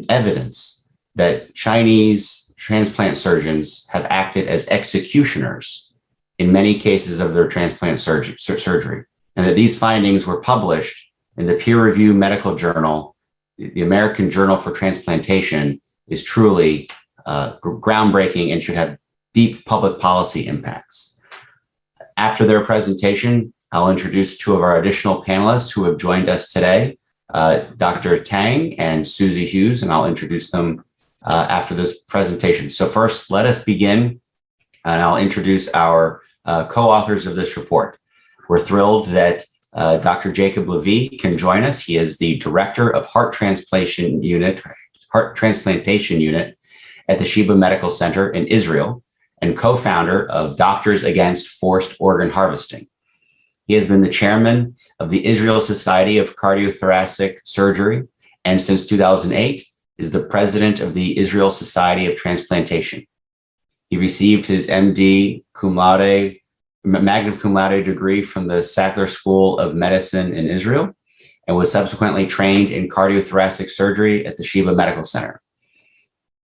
evidence that Chinese transplant surgeons have acted as executioners in many cases of their transplant surgery, and that these findings were published in the peer-reviewed medical journal. The American Journal for Transplantation is truly groundbreaking and should have deep public policy impacts. After their presentation, I'll introduce two of our additional panelists who have joined us today, Dr. Tang and Susie Hughes, and I'll introduce them after this presentation. So first, let us begin, and I'll introduce our co-authors of this report. We're thrilled that Dr. Jacob Levy can join us. He is the Director of Heart Transplantation Unit at the Sheba Medical Center in Israel and co-founder of Doctors Against Forced Organ Harvesting. He has been the chairman of the Israel Society of Cardiothoracic Surgery, and since 2008 is the president of the Israel Society of Transplantation. He received his MD magna cum laude degree from the Sackler School of Medicine in Israel and was subsequently trained in cardiothoracic surgery at the Sheba Medical Center.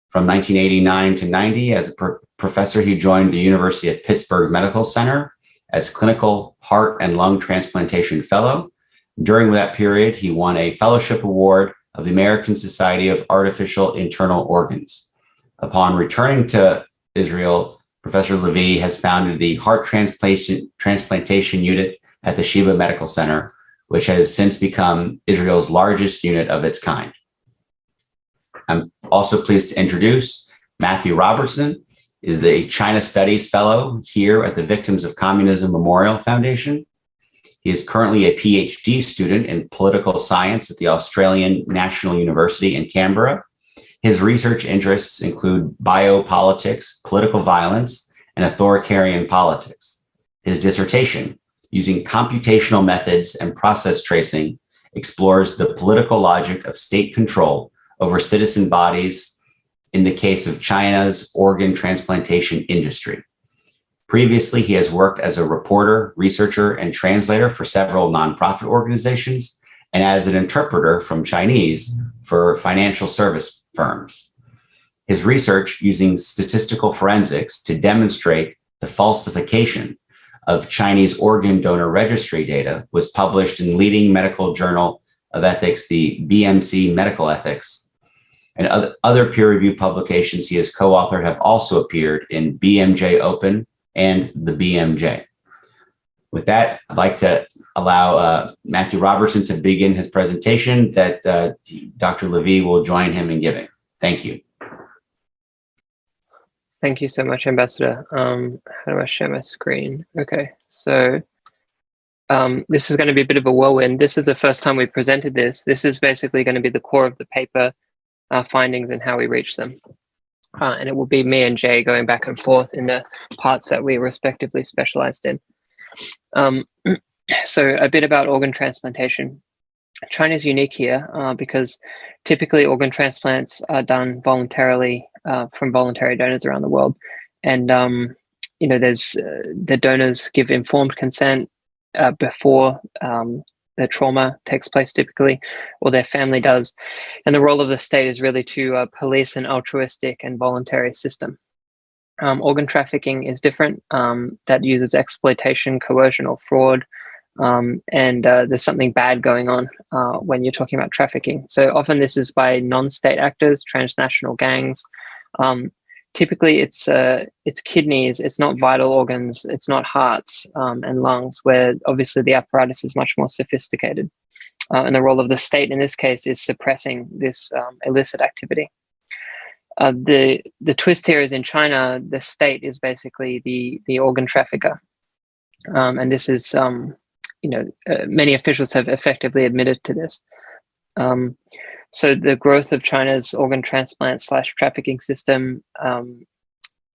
From 1989 to 90, as a professor, he joined the University of Pittsburgh Medical Center as clinical heart and lung transplantation fellow. During that period, he won a fellowship award of the American Society of Artificial Internal Organs. Upon returning to Israel, Professor Levy has founded the Heart Transplantation Unit at the Sheba Medical Center, which has since become Israel's largest unit of its kind. I'm also pleased to introduce Matthew Robertson, is the China Studies Fellow here at the Victims of Communism Memorial Foundation. He is currently a PhD student in political science at the Australian National University in Canberra. His research interests include biopolitics, political violence, and authoritarian politics. His dissertation, using computational methods and process tracing, explores the political logic of state control over citizen bodies in the case of China's organ transplantation industry. Previously, he has worked as a reporter, researcher, and translator for several nonprofit organizations and as an interpreter from Chinese for financial service firms. His research using statistical forensics to demonstrate the falsification of Chinese organ donor registry data was published in leading medical journal of ethics, the BMC Medical Ethics, and other peer-reviewed publications he has co-authored have also appeared in BMJ Open and the BMJ. With that, I'd like to allow Matthew Robertson to begin his presentation that Dr. Levy will join him in giving. Thank you. Thank you so much, Ambassador. How do I share my screen? Okay, so this is going to be a bit of a whirlwind. This is the first time we presented this. This is basically going to be the core of the paper, findings and how we reach them. And it will be me and Jay going back and forth in the parts that we respectively specialized in. So a bit about organ transplantation. China is unique here because typically organ transplants are done voluntarily from voluntary donors around the world. And, you know, the donors give informed consent before the trauma takes place typically, or their family does. And the role of the state is really to police an altruistic and voluntary system. Organ trafficking is different. That uses exploitation, coercion, or fraud. And there's something bad going on when you're talking about trafficking. So often this is by non-state actors, transnational gangs. Typically it's kidneys, it's not vital organs, it's not hearts and lungs, where obviously the apparatus is much more sophisticated. And the role of the state in this case is suppressing this illicit activity. The twist here is in China, the state is basically the organ trafficker. And this is, you know, many officials have effectively admitted to this. So the growth of China's organ transplant / trafficking system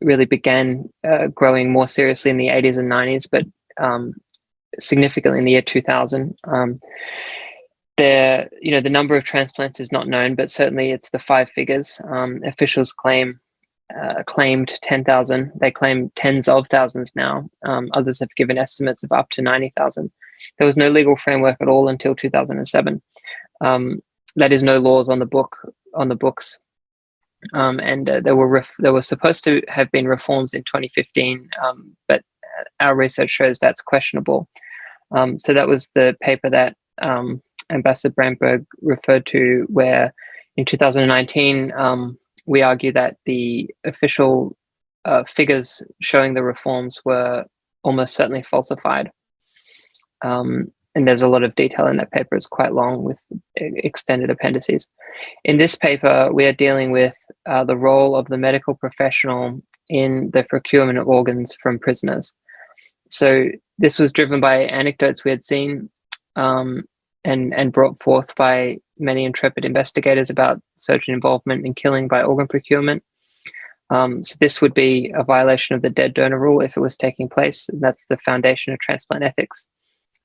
really began growing more seriously in the 80s and 90s, but significantly in the year 2000. You know, the number of transplants is not known, but certainly it's the 5 figures. Officials claimed 10,000. They claim tens of thousands now. Others have given estimates of up to 90,000. There was no legal framework at all until 2007. that is no laws on the books. And there were supposed to have been reforms in 2015, but our research shows that's questionable. So that was the paper that Ambassador Brandberg referred to, where in 2019 we argue that the official figures showing the reforms were almost certainly falsified. And there's a lot of detail in that paper. It's quite long with extended appendices. In this paper, we are dealing with the role of the medical professional in the procurement of organs from prisoners. So this was driven by anecdotes we had seen and brought forth by many intrepid investigators about surgeon involvement in killing by organ procurement. So this would be a violation of the dead donor rule if it was taking place. That's the foundation of transplant ethics.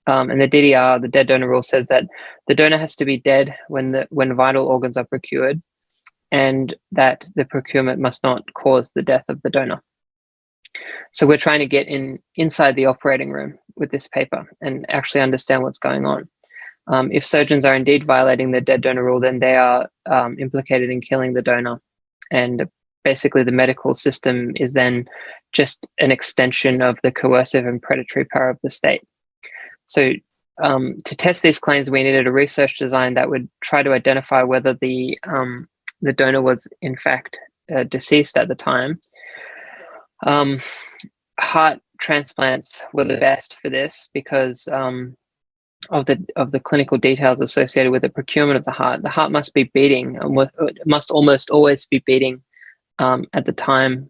And the DDR, the dead donor rule, says that the donor has to be dead when vital organs are procured, and that the procurement must not cause the death of the donor. So we're trying to get inside the operating room with this paper and actually understand what's going on. If surgeons are indeed violating the dead donor rule, then they are implicated in killing the donor. And basically the medical system is then just an extension of the coercive and predatory power of the state. So to test these claims, we needed a research design that would try to identify whether the donor was in fact deceased at the time. Heart transplants were the best for this because of the clinical details associated with the procurement of the heart. The heart must be beating, it must almost always be beating at the time.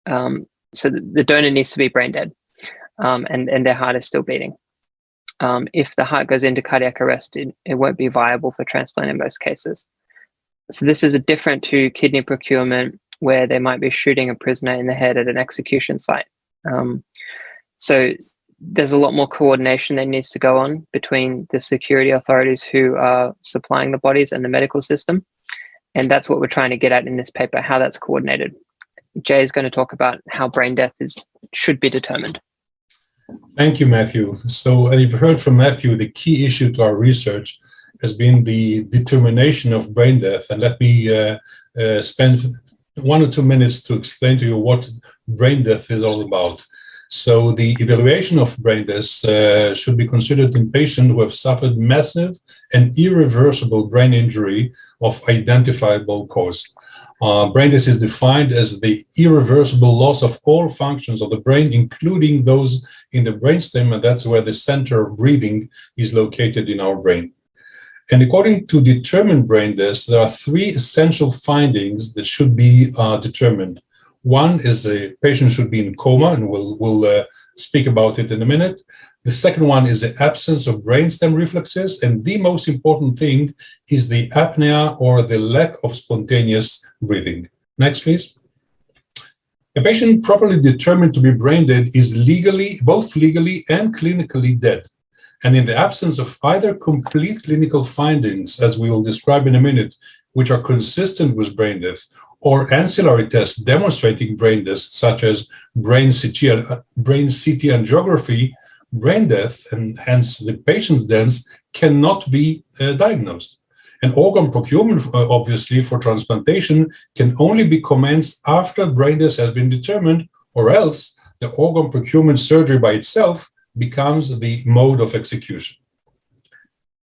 So the donor needs to be brain dead, and their heart is still beating. If the heart goes into cardiac arrest, it won't be viable for transplant in most cases. So this is different to kidney procurement, where they might be shooting a prisoner in the head at an execution site. So there's a lot more coordination that needs to go on between the security authorities who are supplying the bodies and the medical system. And that's what we're trying to get at in this paper, how that's coordinated. Jay is going to talk about how brain death should be determined. Thank you, Matthew. So you've heard from Matthew, the key issue to our research has been the determination of brain death. And let me spend 1 or 2 minutes to explain to you what brain death is all about. So the evaluation of brain death should be considered in patients who have suffered massive and irreversible brain injury of identifiable cause. Brain death is defined as the irreversible loss of all functions of the brain, including those in the brainstem, and that's where the center of breathing is located in our brain. And according to determined brain death, there are 3 essential findings that should be determined. One is a patient should be in coma, and we'll speak about it in a minute. The second one is the absence of brainstem reflexes, and the most important thing is the apnea, or the lack of spontaneous breathing. Next, please. A patient properly determined to be brain dead is both legally and clinically dead. And in the absence of either complete clinical findings, as we will describe in a minute, which are consistent with brain death, or ancillary tests demonstrating brain death, such as brain CT angiography, brain death, and hence the patient's death, cannot be diagnosed. And organ procurement, obviously, for transplantation can only be commenced after brain death has been determined, or else the organ procurement surgery by itself becomes the mode of execution.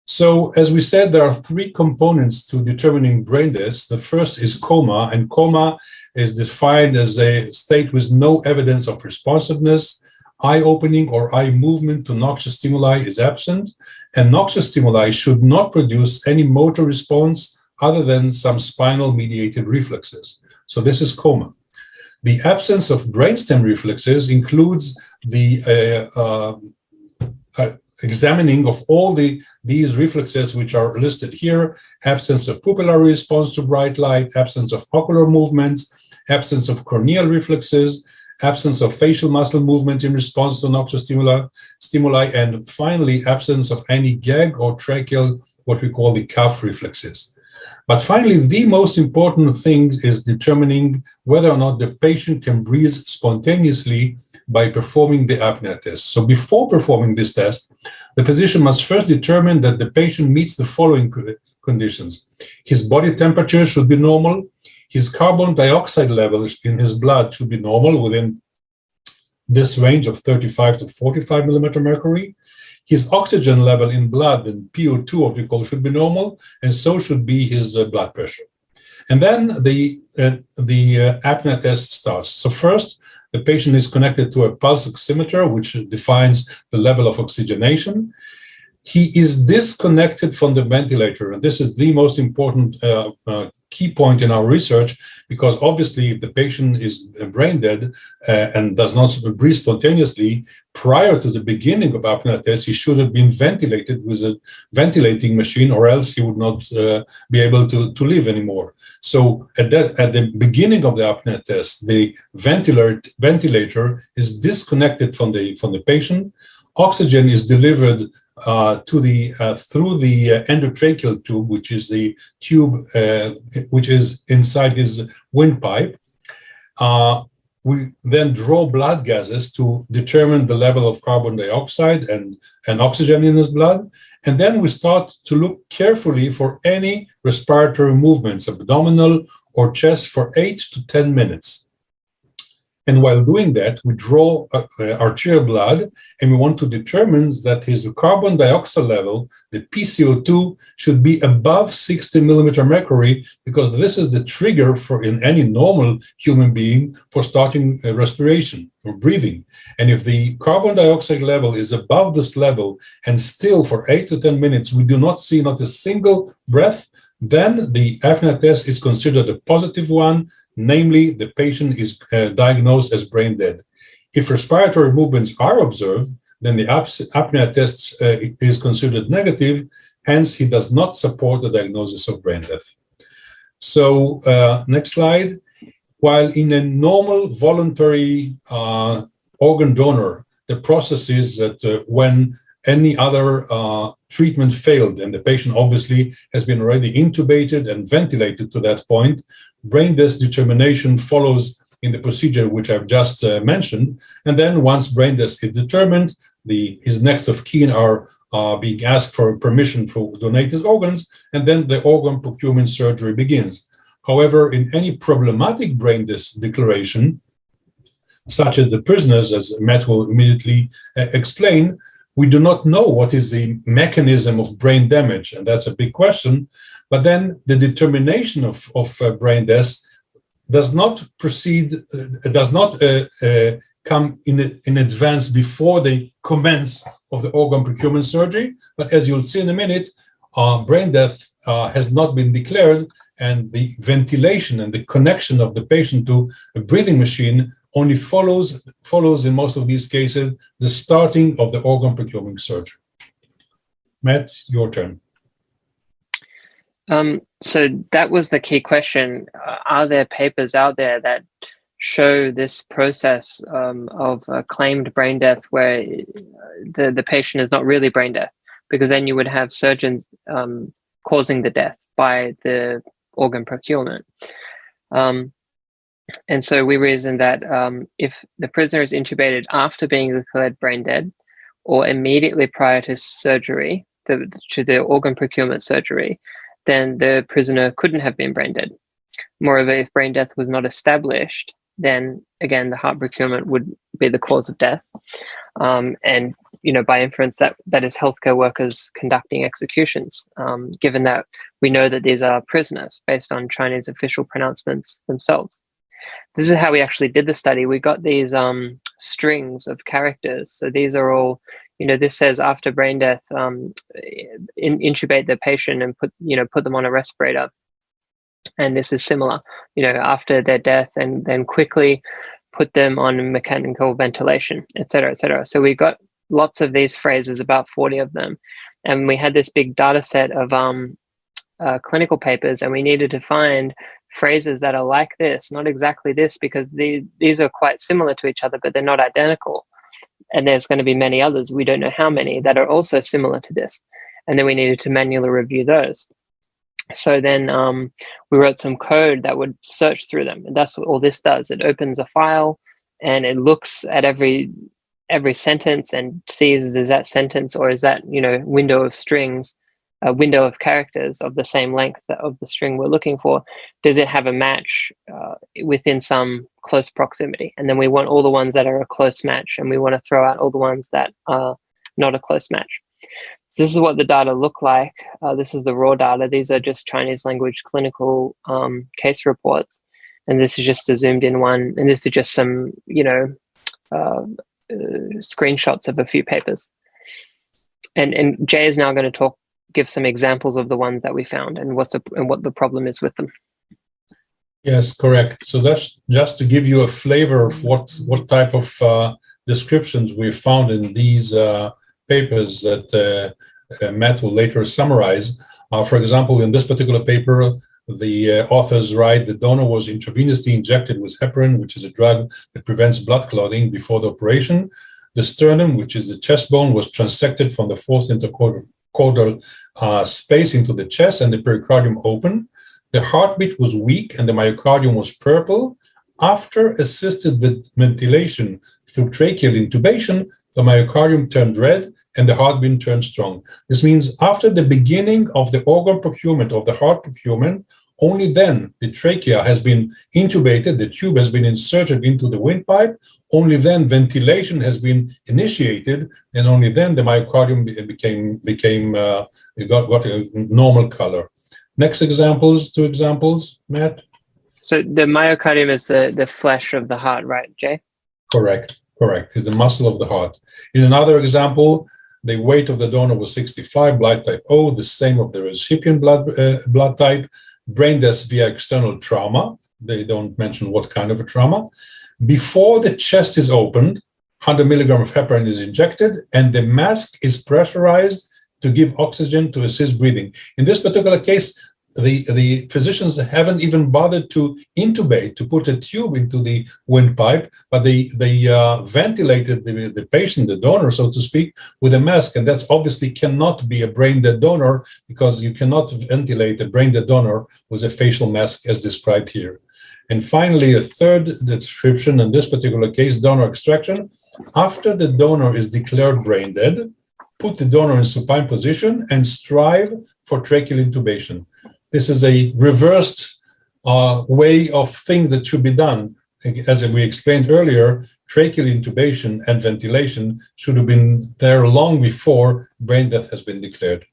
So, as we said, there are 3 components to determining brain death. The first is coma, and coma is defined as a state with no evidence of responsiveness. Eye opening or eye movement to noxious stimuli is absent, and noxious stimuli should not produce any motor response other than some spinal mediated reflexes. So this is coma. The absence of brainstem reflexes includes the examining of all these reflexes which are listed here: absence of pupillary response to bright light, absence of ocular movements, absence of corneal reflexes, absence of facial muscle movement in response to noxious stimuli, and finally, absence of any gag or tracheal, what we call the cuff reflexes. But finally, the most important thing is determining whether or not the patient can breathe spontaneously by performing the apnea test. So before performing this test, the physician must first determine that the patient meets the following conditions. His body temperature should be normal. His carbon dioxide levels in his blood should be normal within this range of 35 to 45 millimeter mercury. His oxygen level in blood and PO2, what we call, should be normal, and so should be his blood pressure. And then the apnea test starts. So first, the patient is connected to a pulse oximeter, which defines the level of oxygenation. He is disconnected from the ventilator, and this is the most important key point in our research, because obviously if the patient is brain dead and does not breathe spontaneously, prior to the beginning of apnea test, he should have been ventilated with a ventilating machine, or else he would not be able to live anymore. So at the beginning of the apnea test, the ventilator is disconnected from the patient. Oxygen is delivered through the endotracheal tube, which is the tube which is inside his windpipe. We then draw blood gases to determine the level of carbon dioxide and oxygen in his blood. And then we start to look carefully for any respiratory movements, abdominal or chest, for 8 to 10 minutes. And while doing that, we draw arterial blood, and we want to determine that his carbon dioxide level, the PCO2, should be above 60 millimeter mercury, because this is the trigger for, in any normal human being, for starting respiration or breathing. And if the carbon dioxide level is above this level, and still for 8 to 10 minutes, we do not see not a single breath, then the apnea test is considered a positive one, namely the patient is diagnosed as brain dead. If respiratory movements are observed, then the apnea test is considered negative, hence he does not support the diagnosis of brain death. So next slide. While in a normal voluntary organ donor, the process is that when any other treatment failed, and the patient obviously has been already intubated and ventilated to that point, brain death determination follows in the procedure which I've just mentioned. And then once brain death is determined, his next of kin are being asked for permission for donated organs, and then the organ procurement surgery begins. However, in any problematic brain death declaration, such as the prisoners, as Matt will immediately explain, we do not know what is the mechanism of brain damage, and that's a big question. But then the determination of brain death does not proceed, does not come in advance before the commence of the organ procurement surgery. But as you'll see in a minute, brain death has not been declared, and the ventilation and the connection of the patient to a breathing machine only follows in most of these cases the starting of the organ procurement surgery. Matt, your turn. So that was the key question. Are there papers out there that show this process of claimed brain death where the patient is not really brain death? Because then you would have surgeons causing the death by the organ procurement. And so we reasoned that if the prisoner is intubated after being declared brain dead, or immediately prior to surgery, to the organ procurement surgery, then the prisoner couldn't have been brain dead. Moreover, if brain death was not established, then again, the heart procurement would be the cause of death. And by inference, that is healthcare workers conducting executions, given that we know that these are prisoners based on Chinese official pronouncements themselves. This is how we actually did the study. We got these strings of characters. So these are all, this says after brain death, intubate the patient and put them on a respirator. And this is similar, after their death, and then quickly put them on mechanical ventilation, et cetera, et cetera. So we got lots of these phrases, about 40 of them. And we had this big data set of clinical papers, and we needed to find phrases that are like this, not exactly this, because these are quite similar to each other, but they're not identical. And there's going to be many others, we don't know how many, that are also similar to this. And then we needed to manually review those. So then we wrote some code that would search through them. And that's what all this does. It opens a file and it looks at every sentence and sees, is that sentence or is that, window of strings a window of characters of the same length of the string we're looking for, does it have a match within some close proximity? And then we want all the ones that are a close match, and we want to throw out all the ones that are not a close match. So this is what the data look like. This is the raw data. These are just Chinese language clinical case reports. And this is just a zoomed in one. And this is just some, screenshots of a few papers. And Jay is now going to give some examples of the ones that we found and what the problem is with them. Yes, correct. So that's just to give you a flavor of what type of descriptions we found in these papers that Matt will later summarize. For example, in this particular paper, the authors write the donor was intravenously injected with heparin, which is a drug that prevents blood clotting before the operation. The sternum, which is the chest bone, was transected from the fourth intercordal space into the chest, and the pericardium open. The heartbeat was weak and the myocardium was purple. After assisted with ventilation through tracheal intubation, the myocardium turned red and the heartbeat turned strong. This means after the beginning of the organ procurement, of the heart procurement, only then the trachea has been intubated, the tube has been inserted into the windpipe, only then ventilation has been initiated, and only then the myocardium got a normal color. Next examples, 2 examples, Matt? So the myocardium is the flesh of the heart, right, Jay? Correct. It's the muscle of the heart. In another example, the weight of the donor was 65, blood type O, the same of the recipient blood type, brain death via external trauma. They don't mention what kind of a trauma. Before the chest is opened, 100 milligram of heparin is injected, and the mask is pressurized to give oxygen to assist breathing. In this particular case, the physicians haven't even bothered to intubate, to put a tube into the windpipe, but they ventilated the patient, the donor, so to speak, with a mask. And that's obviously cannot be a brain-dead donor, because you cannot ventilate a brain-dead donor with a facial mask as described here. And finally, a third description in this particular case, donor extraction. After the donor is declared brain-dead, put the donor in supine position and strive for tracheal intubation. This is a reversed way of things that should be done. As we explained earlier, tracheal intubation and ventilation should have been there long before brain death has been declared.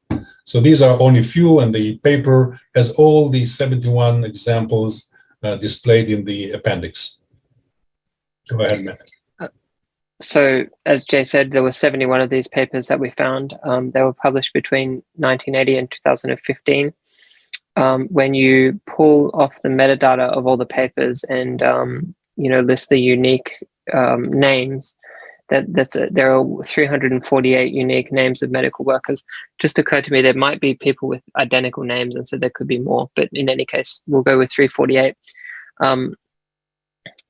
So these are only few, and the paper has all the 71 examples displayed in the appendix. Go ahead, Matt. So, as Jay said, there were 71 of these papers that we found. They were published between 1980 and 2015. When you pull off the metadata of all the papers and list the unique names, there are 348 unique names of medical workers. Just occurred to me there might be people with identical names, and so there could be more. But in any case, we'll go with 348.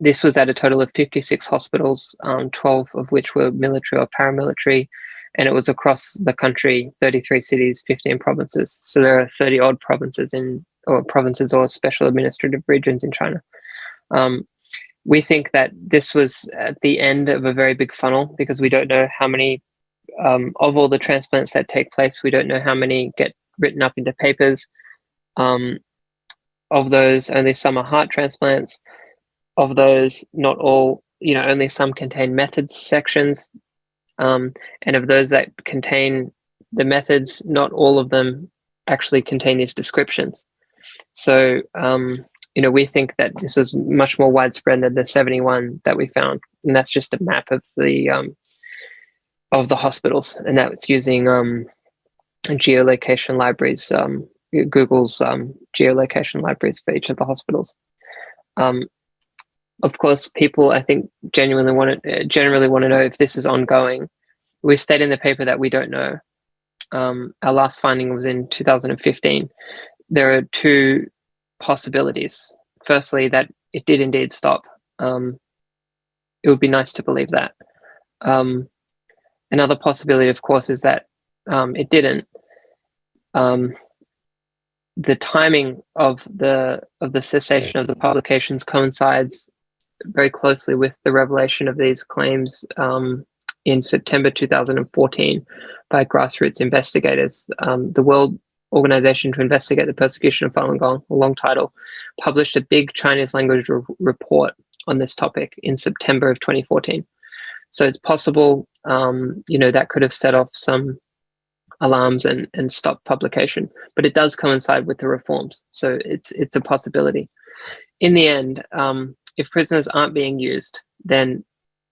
This was at a total of 56 hospitals, 12 of which were military or paramilitary, and it was across the country, 33 cities, 15 provinces. So there are 30 odd provinces or special administrative regions in China. We think that this was at the end of a very big funnel, because we don't know how many of all the transplants that take place, we don't know how many get written up into papers. Of those, only some are heart transplants. Of those, not all, only some contain methods sections. And of those that contain the methods, not all of them actually contain these descriptions. So, we think that this is much more widespread than the 71 that we found. And that's just a map of the hospitals. And that's using geolocation libraries, Google's geolocation libraries for each of the hospitals. Of course, people, I think, generally want to know if this is ongoing. We state in the paper that we don't know. Our last finding was in 2015. There are 2 possibilities. Firstly, that it did indeed stop. It would be nice to believe that. Another possibility, of course, is that it didn't. The timing of the cessation of the publications coincides very closely with the revelation of these claims in September 2014 by grassroots investigators. The World Organization to Investigate the Persecution of Falun Gong, a long title, published a big Chinese language report on this topic in September of 2014. So it's possible, that could have set off some alarms and stopped publication, but it does coincide with the reforms. So it's a possibility. In the end, if prisoners aren't being used, then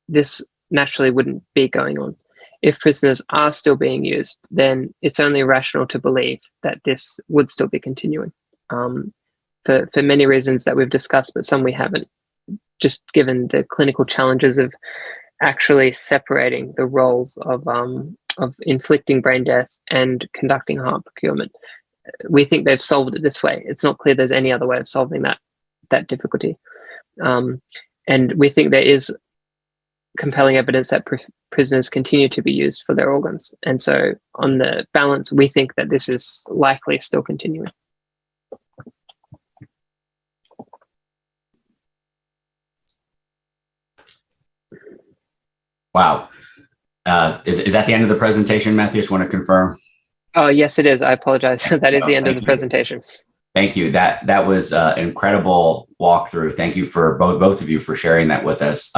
this naturally wouldn't be going on. If prisoners are still being used, then it's only rational to believe that this would still be continuing, for many reasons that we've discussed, but some we haven't, just given the clinical challenges of actually separating the roles of inflicting brain death and conducting heart procurement. We think they've solved it this way. It's not clear there's any other way of solving that difficulty. And we think there is compelling evidence that prisoners continue to be used for their organs. And so on the balance, we think that this is likely still continuing. Wow. Is that the end of the presentation, Matthew? I just want to confirm. Oh, yes, it is. I apologize. That is the end of the presentation. Thank you. That was an incredible walkthrough. Thank you for both of you for sharing that with us.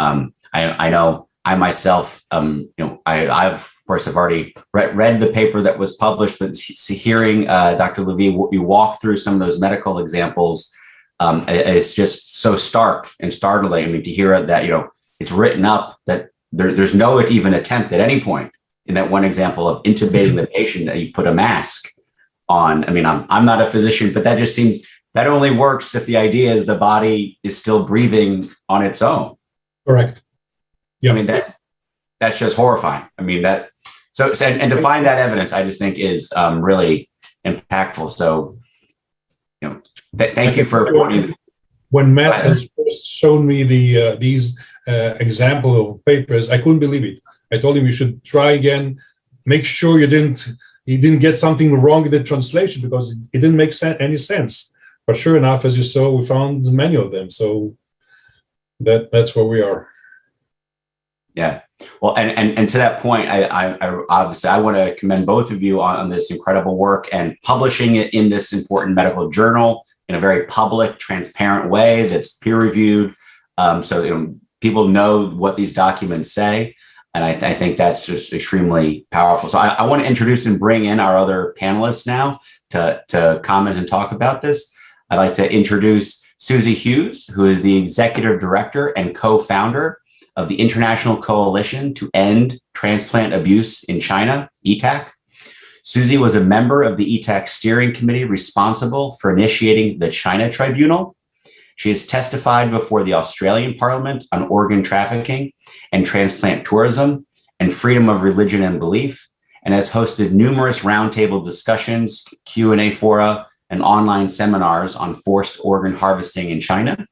I know I myself, I've of course have already read the paper that was published, but hearing Dr. Levy, you walk through some of those medical examples, it's just so stark and startling. I mean, to hear that, it's written up that there's no even attempt at any point in that one example of intubating the patient that you put a mask on. I mean, I'm not a physician, but that just seems that only works if the idea is the body is still breathing on its own. Correct. Yeah. I mean, that's just horrifying. I mean, and to find that evidence, I just think is really impactful. So, thank you for reporting. When Matt has first shown me these example of papers, I couldn't believe it. I told him you should try again, make sure you didn't get something wrong in the translation, because it didn't make any sense. But sure enough, as you saw, we found many of them. So that's where we are. Yeah. Well, and to that point, I obviously I want to commend both of you on this incredible work and publishing it in this important medical journal in a very public, transparent way that's peer reviewed. So people know what these documents say. And I think that's just extremely powerful. So I want to introduce and bring in our other panelists now to comment and talk about this. I'd like to introduce Susie Hughes, who is the executive director and co-founder of the International Coalition to End Transplant Abuse in China, ETAC. Susie was a member of the ETAC steering committee responsible for initiating the China Tribunal. She has testified before the Australian Parliament on organ trafficking and transplant tourism and freedom of religion and belief, and has hosted numerous roundtable discussions, Q&A fora, and online seminars on forced organ harvesting in China.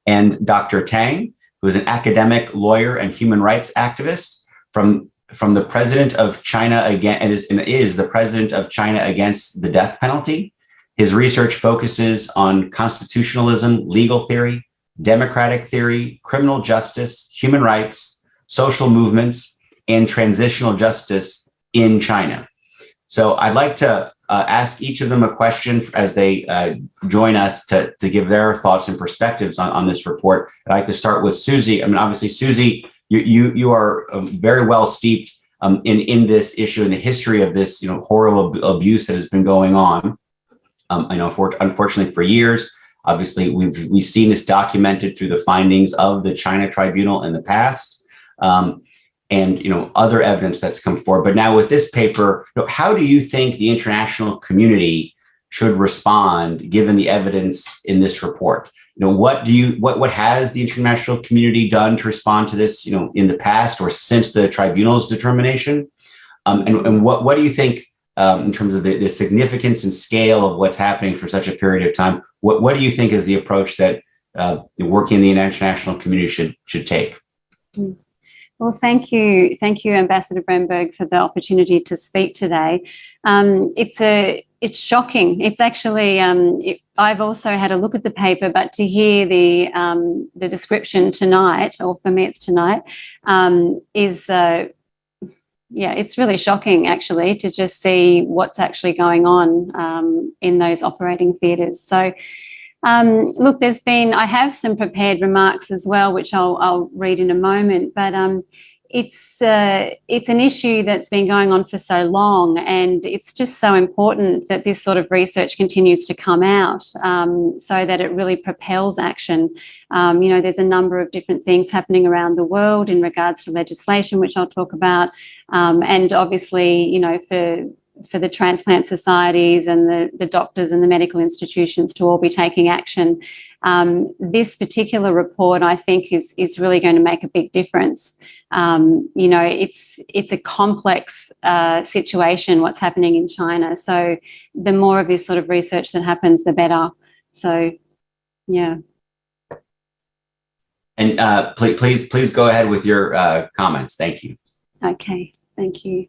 And Dr. Tang, who is an academic, lawyer, and human rights activist from the president of China is the president of China Against the Death Penalty. His research focuses on constitutionalism, legal theory, democratic theory, criminal justice, human rights, social movements, and transitional justice in China. So I'd like to ask each of them a question as they join us to give their thoughts and perspectives on this report. I'd like to start with Susie. I mean, obviously, Susie, you are very well steeped in this issue, in the history of this horrible abuse that has been going on. I know, unfortunately, for years. Obviously, we've seen this documented through the findings of the China Tribunal in the past, and other evidence that's come forward. But now with this paper, how do you think the international community should respond given the evidence in this report? What has the international community done to respond to this? In the past or since the tribunal's determination, and what do you think? In terms of the significance and scale of what's happening for such a period of time, what do you think is the approach that working in the international community should take? Well, thank you, Ambassador Bremberg, for the opportunity to speak today. It's shocking. It's actually I've also had a look at the paper, but to hear the description tonight, or for me it's tonight, is it's really shocking actually to just see what's actually going on in those operating theatres. So look, I have some prepared remarks as well, which I'll read in a moment, but it's an issue that's been going on for so long, and it's just so important that this sort of research continues to come out so that it really propels action. There's a number of different things happening around the world in regards to legislation, which I'll talk about, and obviously, for the transplant societies and the doctors and the medical institutions to all be taking action. This particular report, I think, is really going to make a big difference. It's a complex situation, what's happening in China. So the more of this sort of research that happens, the better. So, yeah. And please go ahead with your comments. Thank you. Okay, thank you.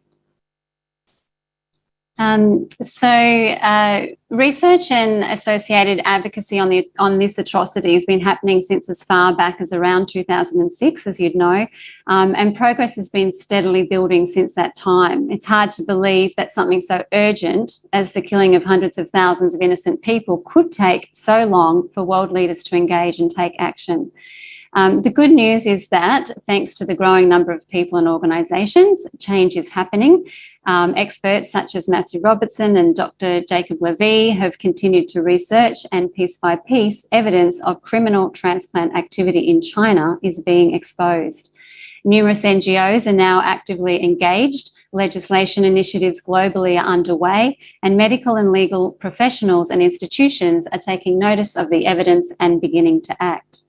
Research and associated advocacy on this atrocity has been happening since as far back as around 2006, as you'd know, and progress has been steadily building since that time. It's hard to believe that something so urgent as the killing of hundreds of thousands of innocent people could take so long for world leaders to engage and take action. The good news is that, thanks to the growing number of people and organisations, change is happening. Experts such as Matthew Robertson and Dr. Jacob Levy have continued to research, and piece by piece, evidence of criminal transplant activity in China is being exposed. Numerous NGOs are now actively engaged, legislation initiatives globally are underway, and medical and legal professionals and institutions are taking notice of the evidence and beginning to act.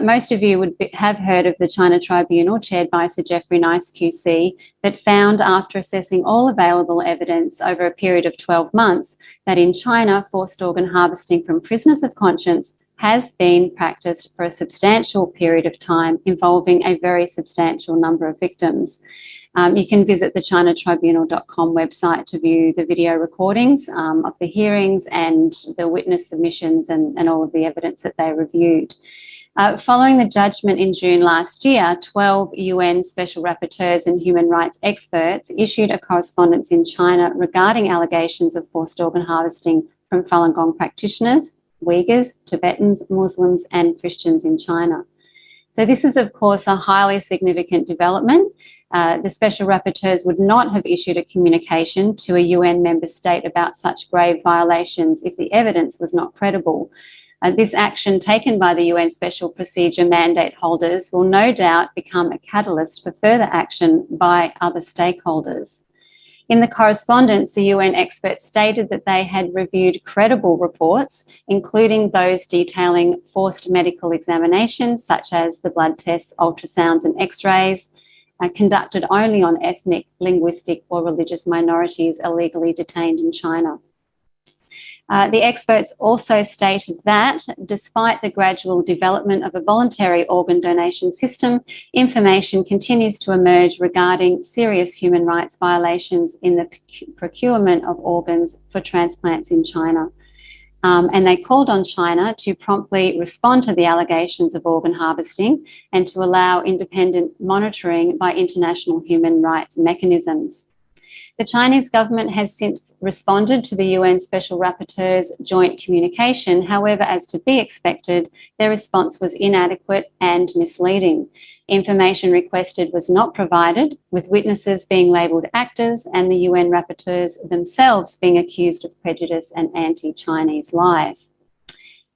Most of you have heard of the China Tribunal, chaired by Sir Geoffrey Nice QC, that found, after assessing all available evidence over a period of 12 months, that in China, forced organ harvesting from prisoners of conscience has been practiced for a substantial period of time, involving a very substantial number of victims. You can visit the chinatribunal.com website to view the video recordings of the hearings and the witness submissions and all of the evidence that they reviewed. Following the judgment in June last year, 12 UN special rapporteurs and human rights experts issued a correspondence in China regarding allegations of forced organ harvesting from Falun Gong practitioners, Uyghurs, Tibetans, Muslims, and Christians in China. So this is, of course, a highly significant development. The special rapporteurs would not have issued a communication to a UN member state about such grave violations if the evidence was not credible. This action taken by the UN Special Procedure mandate holders will no doubt become a catalyst for further action by other stakeholders. In the correspondence, the UN experts stated that they had reviewed credible reports, including those detailing forced medical examinations, such as the blood tests, ultrasounds and x-rays, conducted only on ethnic, linguistic or religious minorities illegally detained in China. The experts also stated that, despite the gradual development of a voluntary organ donation system, information continues to emerge regarding serious human rights violations in the procurement of organs for transplants in China. And they called on China to promptly respond to the allegations of organ harvesting and to allow independent monitoring by international human rights mechanisms. The Chinese government has since responded to the UN Special Rapporteur's joint communication. However, as to be expected, their response was inadequate and misleading. Information requested was not provided, with witnesses being labelled actors and the UN rapporteurs themselves being accused of prejudice and anti-Chinese lies.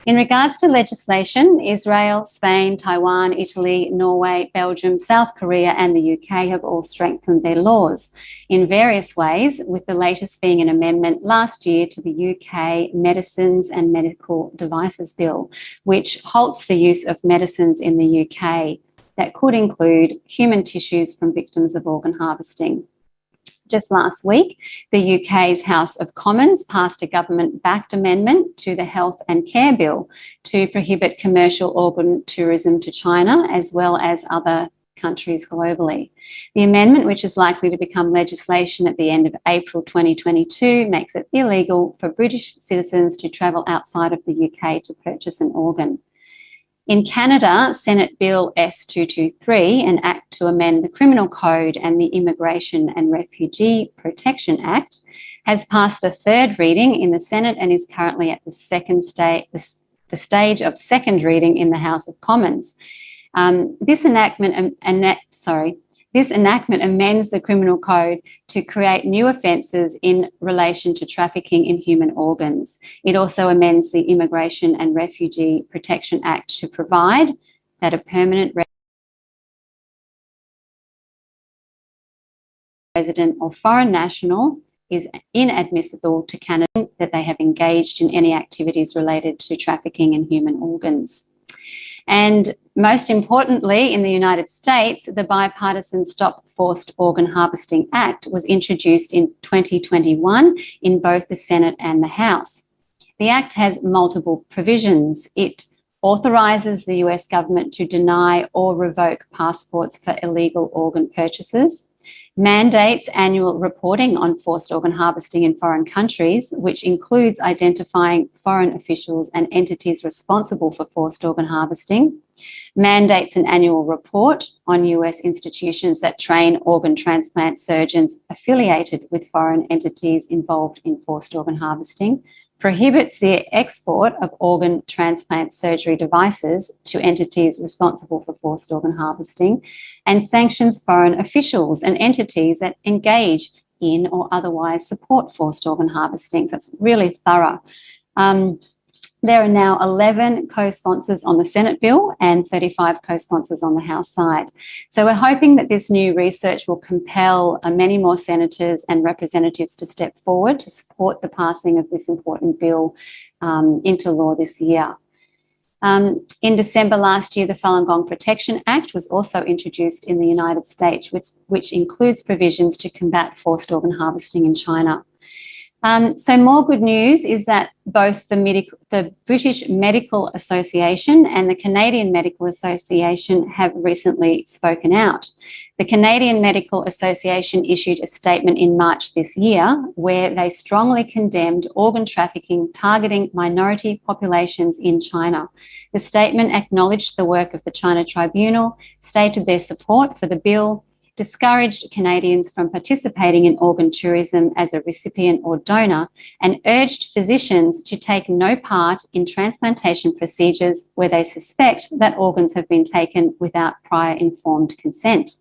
In regards to legislation, Israel, Spain, Taiwan, Italy, Norway, Belgium, South Korea and the UK have all strengthened their laws in various ways, with the latest being an amendment last year to the UK Medicines and Medical Devices Bill, which halts the use of medicines in the UK that could include human tissues from victims of organ harvesting. Just last week, the UK's House of Commons passed a government-backed amendment to the Health and Care Bill to prohibit commercial organ tourism to China, as well as other countries globally. The amendment, which is likely to become legislation at the end of April 2022, makes it illegal for British citizens to travel outside of the UK to purchase an organ. In Canada, Senate Bill S223, an act to amend the Criminal Code and the Immigration and Refugee Protection Act, has passed the third reading in the Senate and is currently at the stage of second reading in the House of Commons. This enactment amends the Criminal Code to create new offences in relation to trafficking in human organs. It also amends the Immigration and Refugee Protection Act to provide that a permanent resident or foreign national is inadmissible to Canada that they have engaged in any activities related to trafficking in human organs. And most importantly, in the United States, the bipartisan Stop Forced Organ Harvesting Act was introduced in 2021 in both the Senate and the House. The Act has multiple provisions. It authorises the US government to deny or revoke passports for illegal organ purchases, mandates annual reporting on forced organ harvesting in foreign countries, which includes identifying foreign officials and entities responsible for forced organ harvesting, mandates an annual report on US institutions that train organ transplant surgeons affiliated with foreign entities involved in forced organ harvesting, prohibits the export of organ transplant surgery devices to entities responsible for forced organ harvesting, and sanctions foreign officials and entities that engage in or otherwise support forced organ harvesting. So it's really thorough. There are now 11 co-sponsors on the Senate bill and 35 co-sponsors on the House side. So we're hoping that this new research will compel many more senators and representatives to step forward to support the passing of this important bill into law this year. In December last year, the Falun Gong Protection Act was also introduced in the United States, which includes provisions to combat forced organ harvesting in China. So more good news is that both the British Medical Association and the Canadian Medical Association have recently spoken out. The Canadian Medical Association issued a statement in March this year where they strongly condemned organ trafficking targeting minority populations in China. The statement acknowledged the work of the China Tribunal, stated their support for the bill, discouraged Canadians from participating in organ tourism as a recipient or donor, and urged physicians to take no part in transplantation procedures where they suspect that organs have been taken without prior informed consent.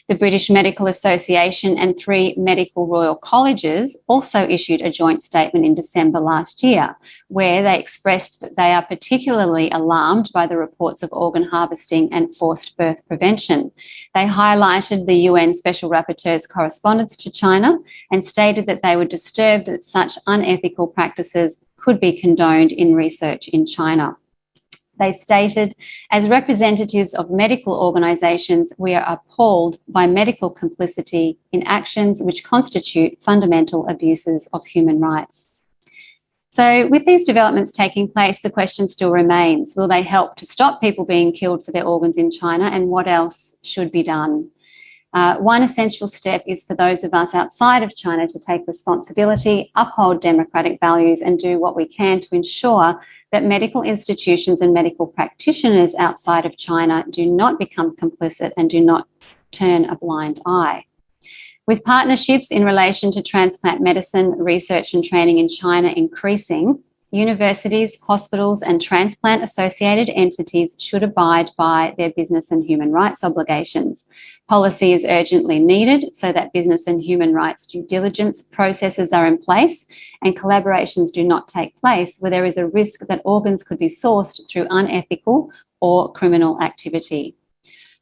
The British Medical Association and 3 medical royal colleges also issued a joint statement in December last year, where they expressed that they are particularly alarmed by the reports of organ harvesting and forced birth prevention. They highlighted the UN Special Rapporteur's correspondence to China and stated that they were disturbed that such unethical practices could be condoned in research in China. They stated, as representatives of medical organisations, we are appalled by medical complicity in actions which constitute fundamental abuses of human rights. So with these developments taking place, the question still remains, will they help to stop people being killed for their organs in China, and what else should be done? One essential step is for those of us outside of China to take responsibility, uphold democratic values, and do what we can to ensure that medical institutions and medical practitioners outside of China do not become complicit and do not turn a blind eye. With partnerships in relation to transplant medicine, research and training in China increasing, universities, hospitals and transplant-associated entities should abide by their business and human rights obligations. Policy is urgently needed so that business and human rights due diligence processes are in place and collaborations do not take place where there is a risk that organs could be sourced through unethical or criminal activity.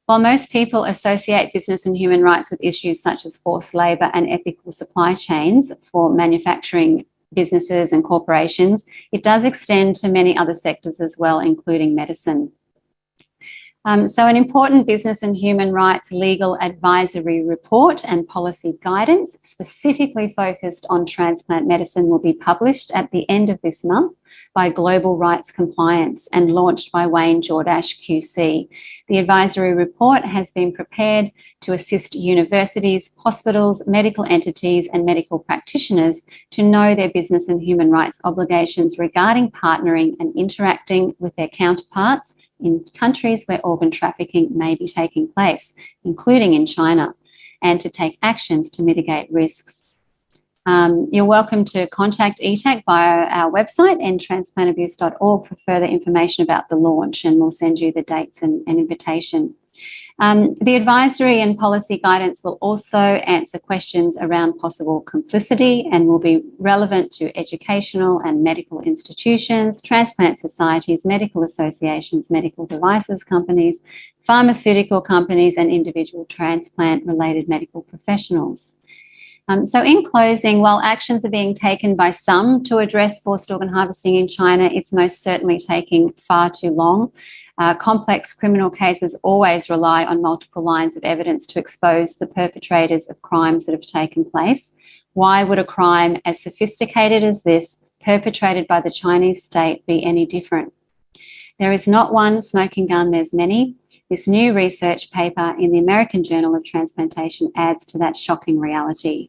While most people associate business and human rights with issues such as forced labour and ethical supply chains for manufacturing businesses and corporations, it does extend to many other sectors as well, including medicine. So an important business and human rights legal advisory report and policy guidance specifically focused on transplant medicine will be published at the end of this month by Global Rights Compliance and launched by Wayne Jordash QC. The advisory report has been prepared to assist universities, hospitals, medical entities and medical practitioners to know their business and human rights obligations regarding partnering and interacting with their counterparts in countries where organ trafficking may be taking place, including in China, and to take actions to mitigate risks. You're welcome to contact ETAC via our website, endtransplantabuse.org, for further information about the launch, and we'll send you the dates and invitation. The advisory and policy guidance will also answer questions around possible complicity and will be relevant to educational and medical institutions, transplant societies, medical associations, medical devices companies, pharmaceutical companies, and individual transplant-related medical professionals. So in closing, while actions are being taken by some to address forced organ harvesting in China, it's most certainly taking far too long. Complex criminal cases always rely on multiple lines of evidence to expose the perpetrators of crimes that have taken place. Why would a crime as sophisticated as this, perpetrated by the Chinese state, be any different? There is not one smoking gun, there's many. This new research paper in the American Journal of Transplantation adds to that shocking reality.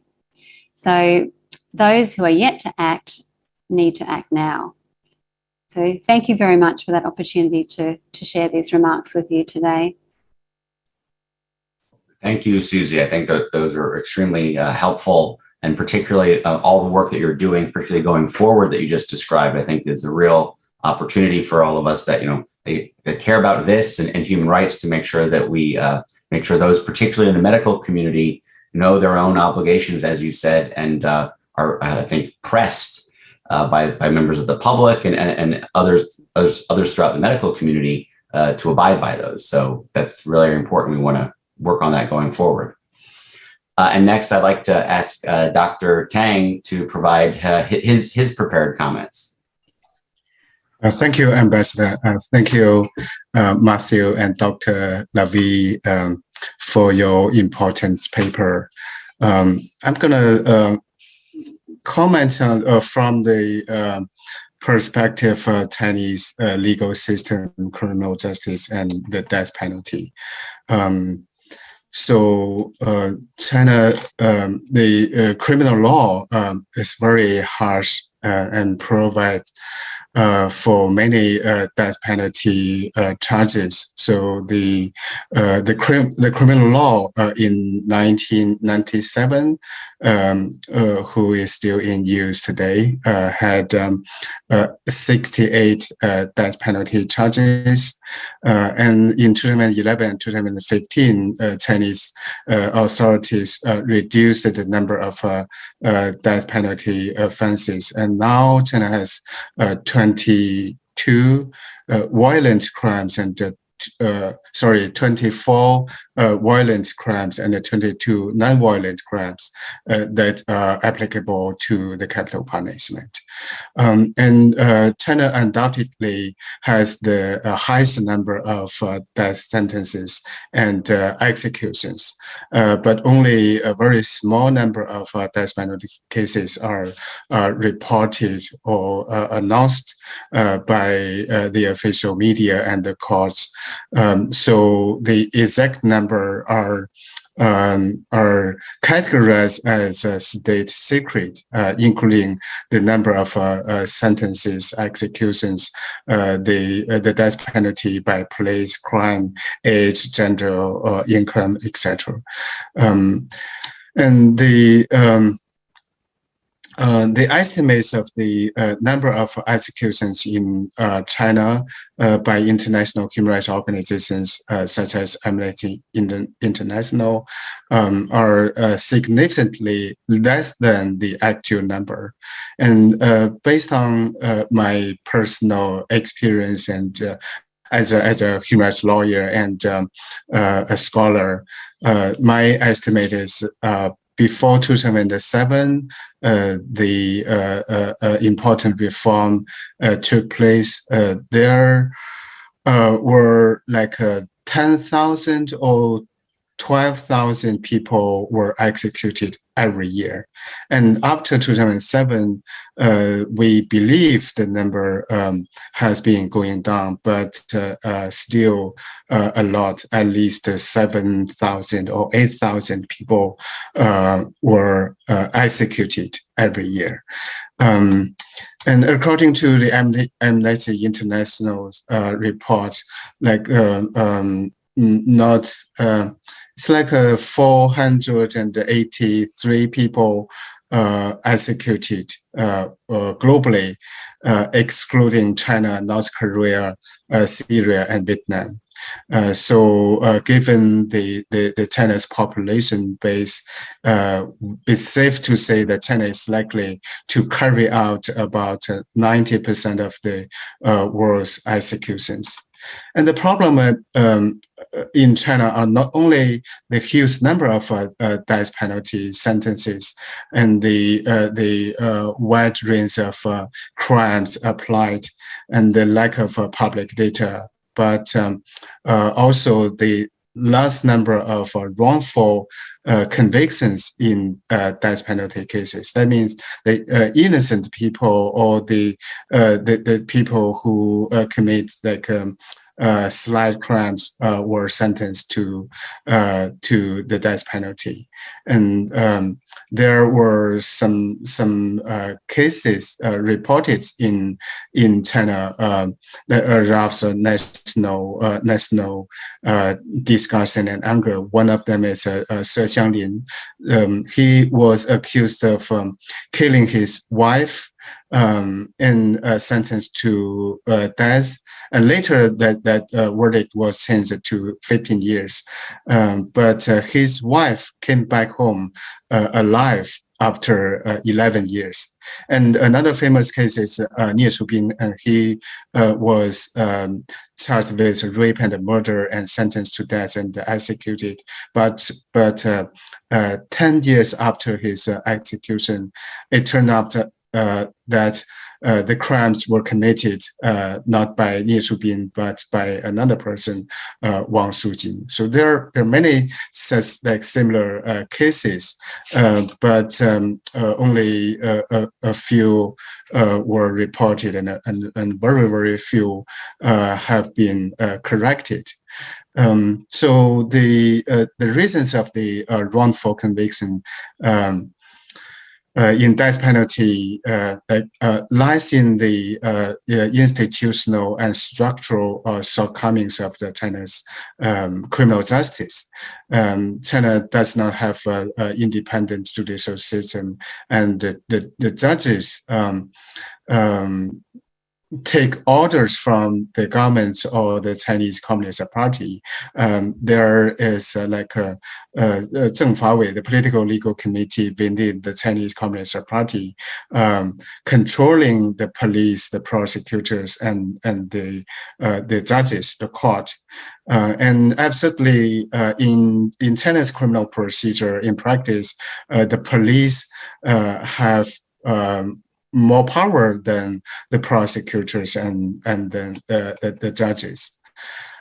So those who are yet to act need to act now. So thank you very much for that opportunity to share these remarks with you today. Thank you, Susie. I think that those are extremely helpful, and particularly all the work that you're doing, particularly going forward that you just described, I think is a real opportunity for all of us that, that care about this and human rights, to make sure that we make sure those, particularly in the medical community, know their own obligations, as you said, and are, I think, pressed by members of the public and others throughout the medical community to abide by those. So that's really important. We want to work on that going forward. And next, I'd like to ask Dr. Tang to provide his prepared comments. Thank you, Ambassador. Thank you, Matthew and Dr. Lavie, for your important paper. I'm going to comment on, from the perspective of Chinese legal system, criminal justice, and the death penalty. So China, the criminal law is very harsh and provides for many death penalty charges. So the criminal law in 1997, who is still in use today, had 68 death penalty charges, and in 2011, 2015, Chinese authorities reduced the number of death penalty offenses, and now China has 22 violent crimes and 24 violent crimes and 22 non-violent crimes that are applicable to the capital punishment. And China undoubtedly has the highest number of death sentences and executions, but only a very small number of death penalty cases are reported or announced by the official media and the courts. So the exact number are categorized as a state secret, including the number of sentences, executions, the death penalty by place, crime, age, gender, income, etc. And the estimates of the number of executions in China by international human rights organizations such as Amnesty International are significantly less than the actual number. And based on my personal experience and as a human rights lawyer and a scholar, my estimate is before 2007, the important reform took place. There were like 10,000 or 12,000 people were executed every year. And after 2007, we believe the number has been going down, but still a lot, at least 7,000 or 8,000 people were executed every year. And according to the Amnesty International report, like it's like 483 people executed globally, excluding China, North Korea, Syria, and Vietnam. So given the China's population base, it's safe to say that China is likely to carry out about 90% of the world's executions. And the problem in China are not only the huge number of death penalty sentences and the wide range of crimes applied and the lack of public data, but also the large number of wrongful convictions in death penalty cases. That means the innocent people or the people who commit like slight crimes were sentenced to the death penalty, and there were some cases reported in China that aroused national discussion and anger. One of them is Se Xianglin. He was accused of killing his wife and sentenced to death. And later that verdict was changed to 15 years. But his wife came back home alive after 11 years. And another famous case is Nie Shubin, and he was charged with rape and murder and sentenced to death and executed. But 10 years after his execution, it turned out that the crimes were committed not by Nie Shubin, but by another person, Wang Shujin. So there are many such like similar cases, but only a few were reported, and very, very few have been corrected. So the reasons of the wrongful conviction in death penalty lies in the institutional and structural shortcomings of the China's criminal justice. China does not have an independent judicial system, and the judges take orders from the government or the Chinese Communist Party. There is like Zheng Fawei, the political legal committee within the Chinese Communist Party, controlling the police, the prosecutors, and the judges, the court. And absolutely, in China's criminal procedure, in practice, the police have more power than the prosecutors and then the judges.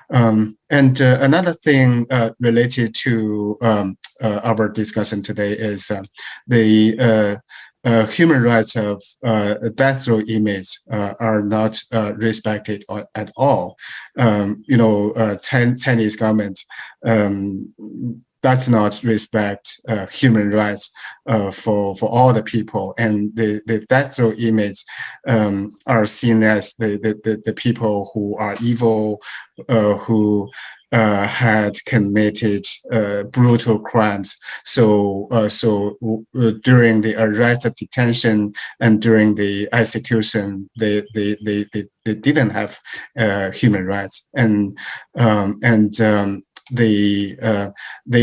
And another thing related to our discussion today is the human rights of death row inmates are not respected at all. Chinese government does not respect human rights for all the people, and the death row inmates are seen as the people who are evil, who had committed brutal crimes. So during the arrest, detention, and during the execution, they didn't have human rights, and they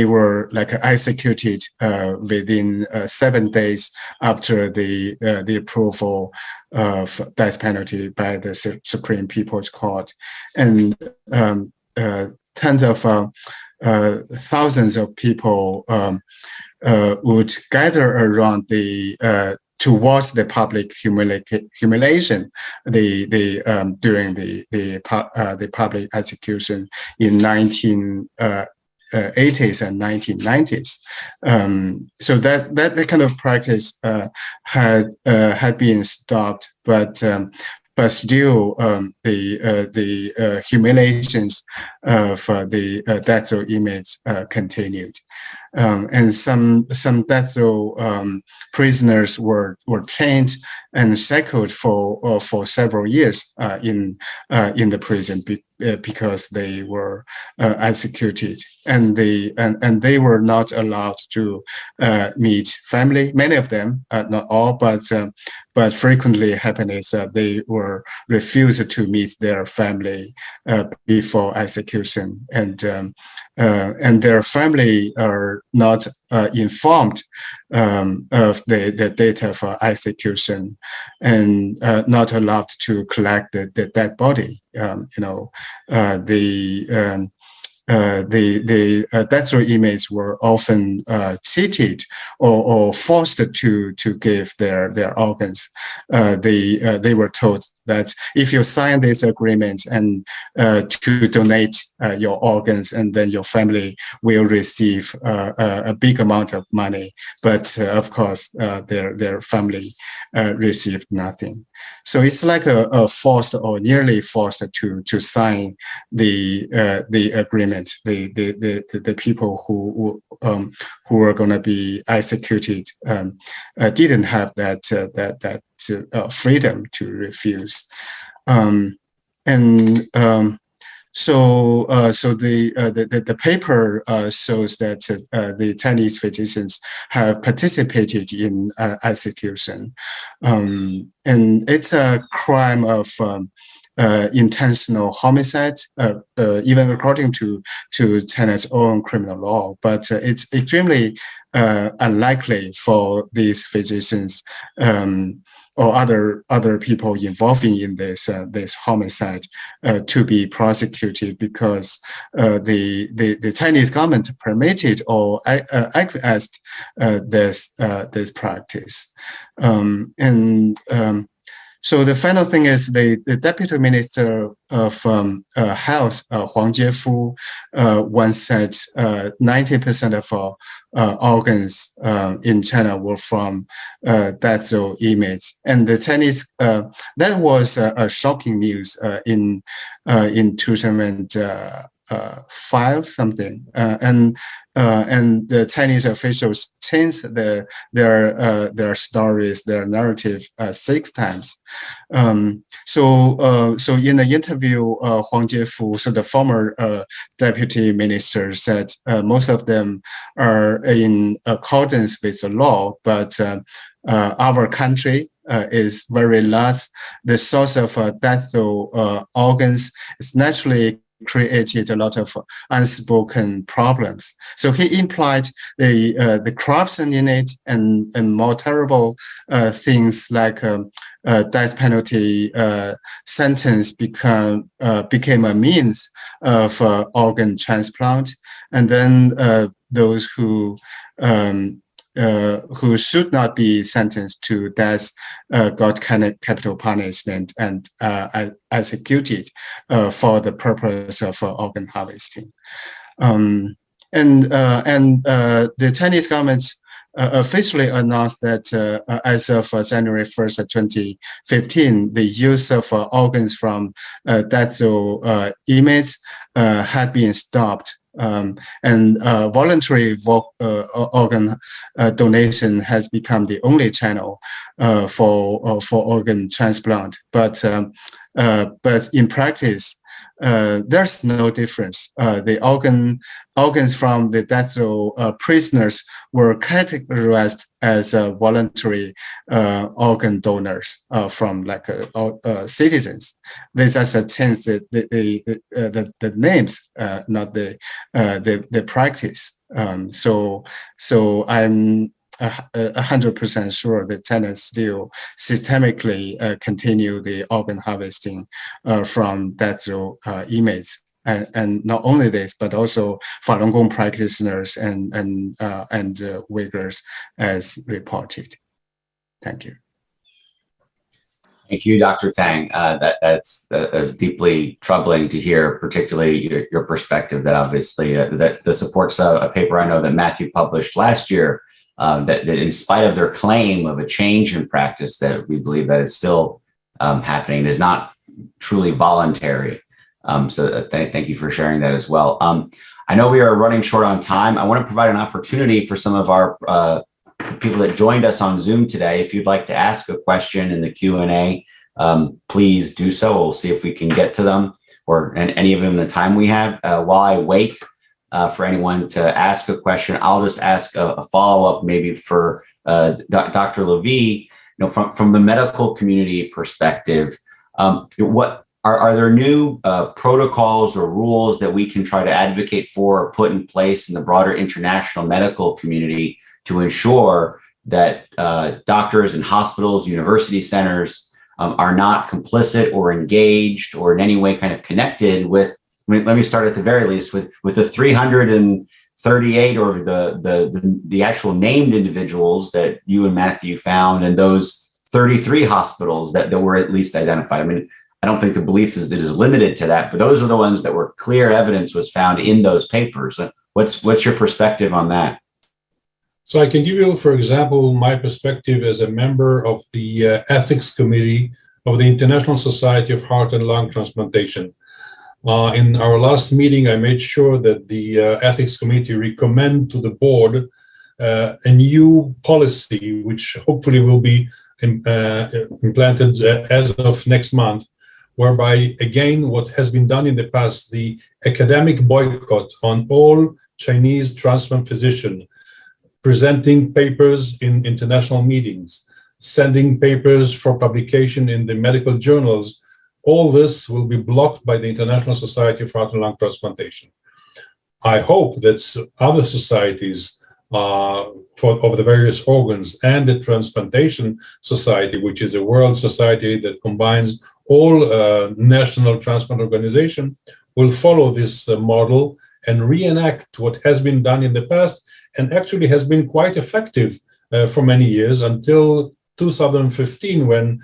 were like executed within 7 days after the approval of death penalty by the Supreme People's Court, and tens of thousands of people would gather around to watch the public humiliation during the public execution in 1989 80s and 1990s. So that kind of practice had been stopped, but still the humiliations of the death row inmates continued. And some death row prisoners were chained and shackled for several years in the prison because they were executed, and they were not allowed to meet family. Many of them, not all, but frequently happened is they were refused to meet their family before execution, and their family are not informed of the date of execution, and not allowed to collect the dead body. The death row inmates were often cheated or forced to give their organs. They were told that if you sign this agreement and to donate your organs, and then your family will receive a big amount of money. But of course, their family received nothing. So it's like a forced or nearly forced to sign the agreement. The people who were going to be executed didn't have that freedom to refuse, So the paper shows that the Chinese physicians have participated in execution, and it's a crime of intentional homicide, even according to China's own criminal law. But it's extremely unlikely for these physicians or other people involving in this homicide to be prosecuted, because the Chinese government permitted or acquiesced this practice, So the final thing is the Deputy Minister of Health, Huang Jiefu, once said 90% of organs in China were from death row inmates, and the Chinese that was a shocking news in 2005 something, and the Chinese officials changed their stories, their narrative 6 times. So in the interview, Huang Jiefu, so the former deputy minister, said most of them are in accordance with the law, but our country is very large. The source of death row organs is naturally created a lot of unspoken problems. So he implied the corruption in it, and more terrible things like death penalty sentence became a means of organ transplant, and then those who should not be sentenced to death got capital punishment and executed for the purpose of organ harvesting. And the Chinese government officially announced that as of January 1st, 2015, the use of organs from death row inmates had been stopped. And voluntary organ donation has become the only channel for organ transplant. But in practice, there's no difference. The organs from the death row prisoners were categorized as voluntary organ donors from citizens. They just changed the names, not the practice. So I'm 100% sure that China still systemically continue the organ harvesting from death row inmates, and not only this, but also Falun Gong practitioners and Uyghurs, as reported. Thank you. Thank you, Dr. Tang. That's deeply troubling to hear, particularly your perspective. That obviously that supports a paper I know that Matthew published last year. That in spite of their claim of a change in practice, that we believe that is still happening. It is not truly voluntary. Thank you for sharing that as well. I know we are running short on time. I want to provide an opportunity for some of our people that joined us on Zoom today. If you'd like to ask a question in the Q&A, please do so. We'll see if we can get to them or any of them in the time we have. While I wait for anyone to ask a question, I'll just ask a follow-up maybe for Dr. Levy. From the medical community perspective, what are there new protocols or rules that we can try to advocate for or put in place in the broader international medical community to ensure that doctors and hospitals, university centers are not complicit or engaged or in any way kind of connected with, let me start at the very least with the 338 or the actual named individuals that you and Matthew found and those 33 hospitals that were at least identified. I mean, I don't think the belief is that it is limited to that, but those are the ones that were clear evidence was found in those papers. What's your perspective on that? So I can give you, for example, my perspective as a member of the Ethics Committee of the International Society of Heart and Lung Transplantation. In our last meeting, I made sure that the Ethics Committee recommend to the board a new policy, which hopefully will be implanted as of next month, whereby, again, what has been done in the past, the academic boycott on all Chinese transplant physicians, presenting papers in international meetings, sending papers for publication in the medical journals, all this will be blocked by the International Society of Heart and Lung Transplantation. I hope that other societies of the various organs and the Transplantation Society, which is a world society that combines all national transplant organizations, will follow this model and reenact what has been done in the past and actually has been quite effective for many years until 2015, when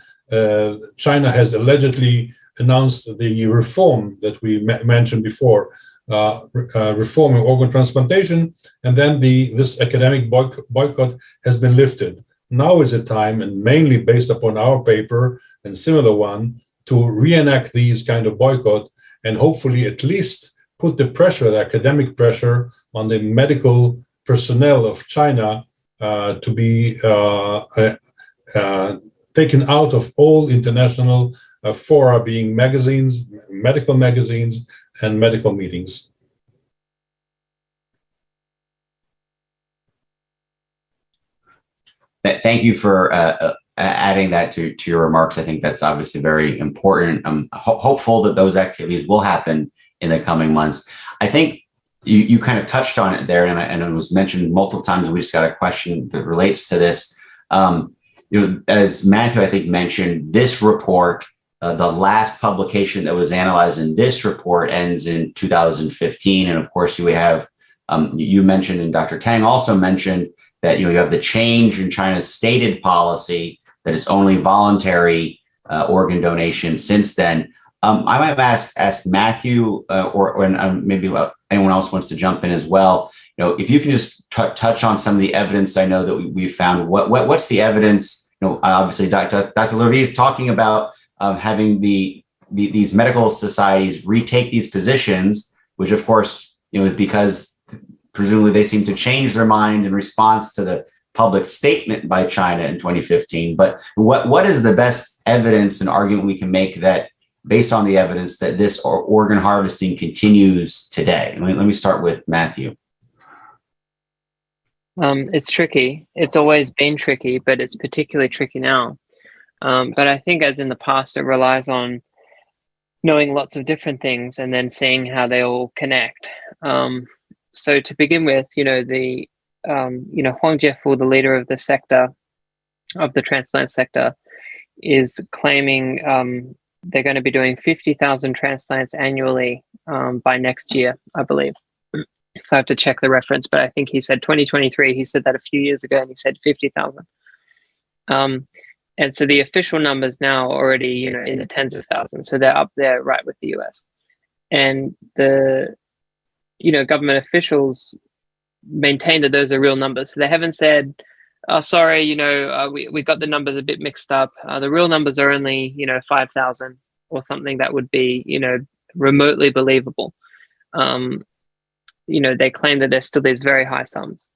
China has allegedly announced the reform that we mentioned before, reform of organ transplantation, and then this academic boycott has been lifted. Now is the time, and mainly based upon our paper and similar one, to reenact these kind of boycott and hopefully at least put the pressure, the academic pressure, on the medical personnel of China to be taken out of all international fora, being magazines, medical magazines, and medical meetings. Thank you for adding that to your remarks. I think that's obviously very important. I'm hopeful that those activities will happen in the coming months. I think you kind of touched on it there, and it was mentioned multiple times. We just got a question that relates to this. As Matthew, I think, mentioned, this report, the last publication that was analyzed in this report ends in 2015. And of course, you have, you mentioned, and Dr. Tang also mentioned, that you have the change in China's stated policy that is only voluntary organ donation since then. I might ask Matthew or maybe anyone else wants to jump in as well. If you can just touch on some of the evidence I know that we found. What's the evidence? Obviously, Dr. Levy is talking about having these medical societies retake these positions, which of course is because presumably they seem to change their mind in response to the public statement by China in 2015. But what is the best evidence and argument we can make that, based on the evidence, that this organ harvesting continues today? Let me start with Matthew. It's tricky. It's always been tricky, but it's particularly tricky now. But I think, as in the past, it relies on knowing lots of different things and then seeing how they all connect. So to begin with, Huang Jiefu, the leader of the sector, of the transplant sector, is claiming they're going to be doing 50,000 transplants annually by next year, I believe. So I have to check the reference, but I think he said 2023. He said that a few years ago, and he said 50,000. And so the official numbers now are already, you know, in the tens of thousands. So they're up there right with the US. And the, you know, government officials maintain that those are real numbers. So they haven't said, oh, sorry, you know, we got the numbers a bit mixed up. The real numbers are only, you know, 5,000 or something that would be, you know, remotely believable. You know, they claim that there's still these very high sums.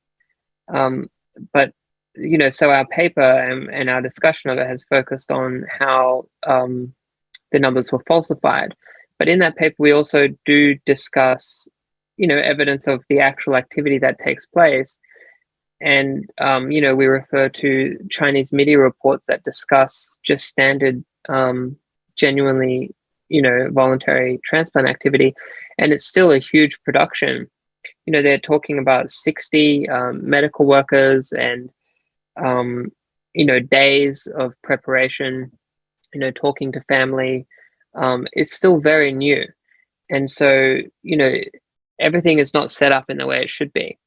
But you know, so our paper and our discussion of it has focused on how the numbers were falsified. But in that paper, we also do discuss, you know, evidence of the actual activity that takes place. And, you know, we refer to Chinese media reports that discuss just standard, genuinely, you know, voluntary transplant activity. And it's still a huge production. You know, they're talking about 60 medical workers and you know, days of preparation, you know, talking to family. It's still very new. And so, you know, everything is not set up in the way it should be.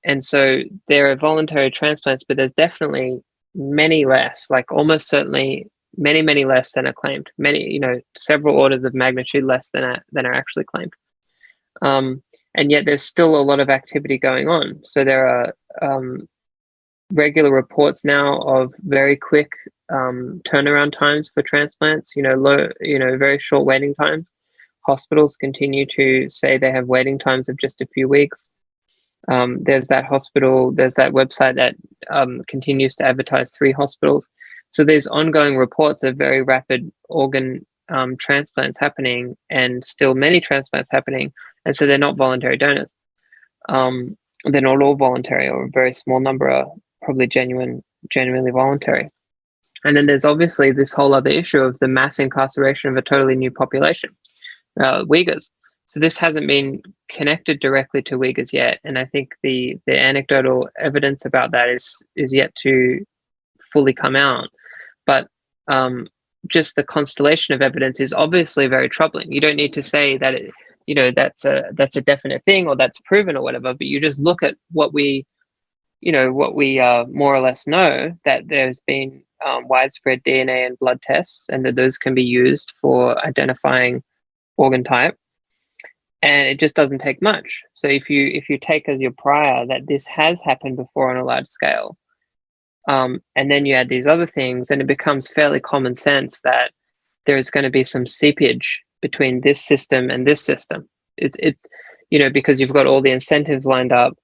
And so there are voluntary transplants, but there's definitely many less, like almost certainly many, many less than are claimed. Many, you know, several orders of magnitude less than are actually claimed. And yet there's still a lot of activity going on. So there are regular reports now of very quick turnaround times for transplants, you know, very short waiting times. Hospitals continue to say they have waiting times of just a few weeks. There's that website that continues to advertise 3 hospitals. So there's ongoing reports of very rapid organ transplants happening, and still many transplants happening. And so they're not voluntary donors. They're not all voluntary, or a very small number are probably genuinely voluntary. And then there's obviously this whole other issue of the mass incarceration of a totally new population, Uyghurs. So this hasn't been connected directly to Uyghurs yet, and I think the anecdotal evidence about that is yet to fully come out. But just the constellation of evidence is obviously very troubling. You don't need to say that it, you know, that's a definite thing or that's proven or whatever, but you just look at what we more or less know, that there's been widespread DNA and blood tests, and that those can be used for identifying organ type. And it just doesn't take much. So if you take as your prior that this has happened before on a large scale, and then you add these other things, then it becomes fairly common sense that there is going to be some seepage between this system and this system. It's you know, because you've got all the incentives lined up,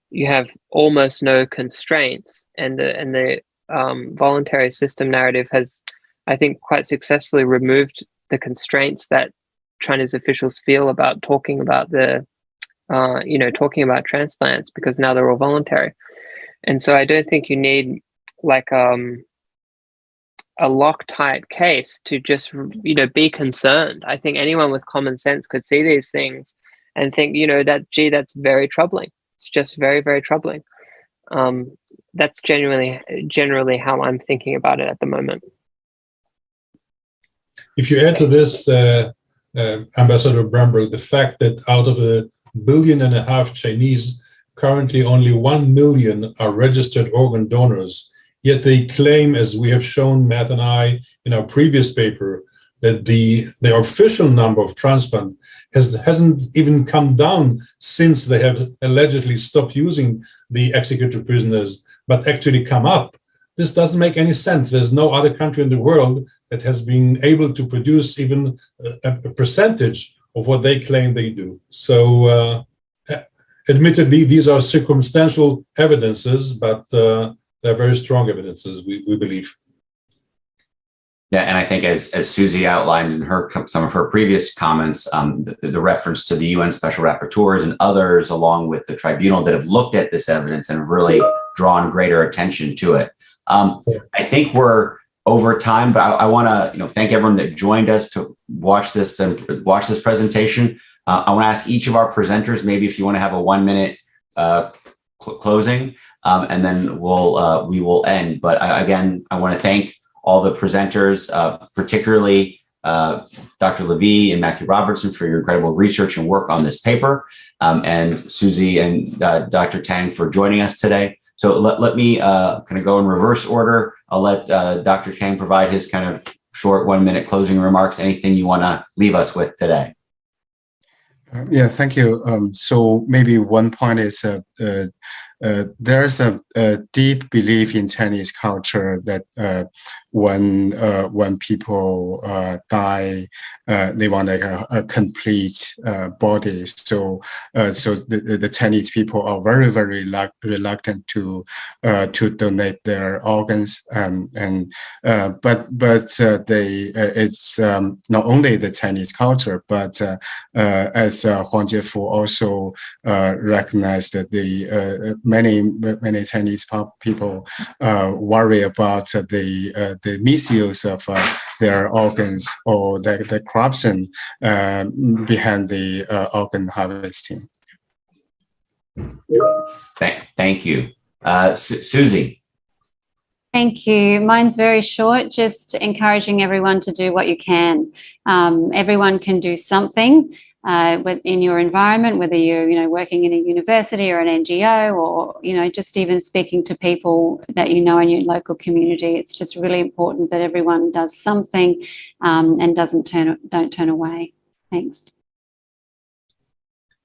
you have almost no constraints, and the voluntary system narrative has, I think, quite successfully removed the constraints that Chinese officials feel about talking about talking about transplants, because now they're all voluntary. And so I don't think you need like a Loctite case to just, you know, be concerned. I think anyone with common sense could see these things and think, you know, that, gee, that's very troubling. It's just very, very troubling. That's generally how I'm thinking about it at the moment. If you add to this, Ambassador Bremberg, the fact that out of 1.5 billion Chinese, currently only 1 million are registered organ donors, yet they claim, as we have shown, Matt and I, in our previous paper, that the official number of transplant hasn't even come down since they have allegedly stopped using the executed prisoners, but actually come up. This doesn't make any sense. There's no other country in the world that has been able to produce even a percentage of what they claim they do. So admittedly, these are circumstantial evidences, but they're very strong evidences, we believe. Yeah, and I think as Susie outlined in some of her previous comments, the reference to the UN Special Rapporteurs and others, along with the Tribunal, that have looked at this evidence and have really drawn greater attention to it. I think we're over time, but I want to thank everyone that joined us to watch this presentation. I want to ask each of our presenters, maybe if you want to have a 1-minute closing, and then we will end. But again, I want to thank all the presenters, particularly Dr. Levy and Matthew Robertson, for your incredible research and work on this paper, and Susie and Dr. Tang for joining us today. So let me kind of go in reverse order. I'll let Dr. Kang provide his kind of short 1-minute closing remarks. Anything you want to leave us with today? Yeah, thank you. So maybe one point is there's a deep belief in Chinese culture that when people die, they want like a complete body. So the Chinese people are very, very reluctant to donate their organs. But they it's not only the Chinese culture, but as Huang Jiefu also recognized that the many Chinese people worry about the misuse of their organs or the corruption behind the organ harvesting. Thank you. Susie. Thank you. Mine's very short, just encouraging everyone to do what you can. Everyone can do something in your environment, whether you're working in a university or an NGO, or just even speaking to people that in your local community. It's just really important that everyone does something and don't turn away. Thanks.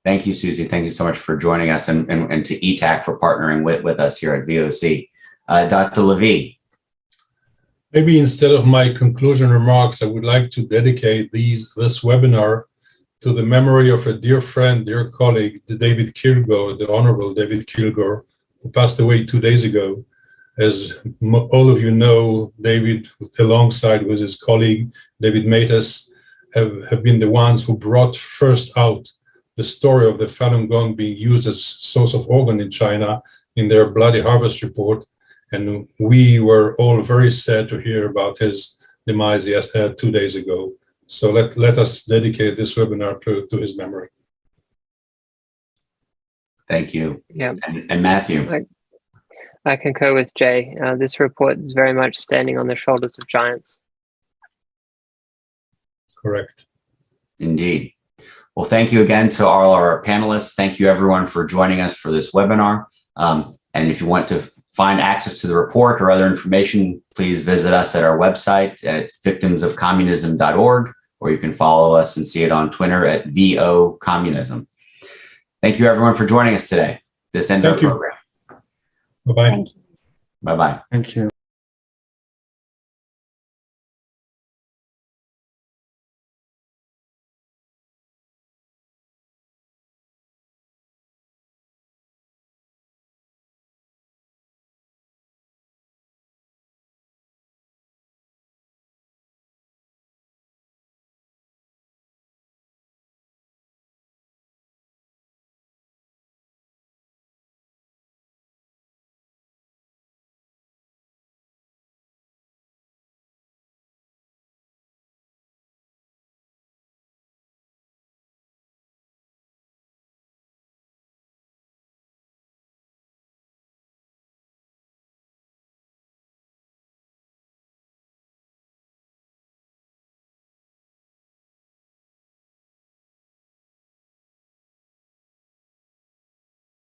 Thank you, Susie. Thank you so much for joining us, and to ETAC for partnering with us here at VOC. Dr. Levy. Maybe instead of my conclusion remarks, I would like to dedicate this webinar to the memory of a dear friend, dear colleague, David Kilgore, the Honorable David Kilgore, who passed away 2 days ago. As all of you know, David, alongside with his colleague, David Matas, have been the ones who brought first out the story of the Falun Gong being used as source of organ in China in their Bloody Harvest report. And we were all very sad to hear about his demise 2 days ago. So let us dedicate this webinar to his memory. Thank you. Yeah. And Matthew. I concur with Jay. This report is very much standing on the shoulders of giants. Correct. Indeed. Well, thank you again to all our panelists. Thank you, everyone, for joining us for this webinar. And if you want to find access to the report or other information, please visit us at our website at victimsofcommunism.org, or you can follow us and see it on Twitter at VOCommunism. Thank you, everyone, for joining us today. This ends our program. Bye-bye. Bye-bye. Thank you.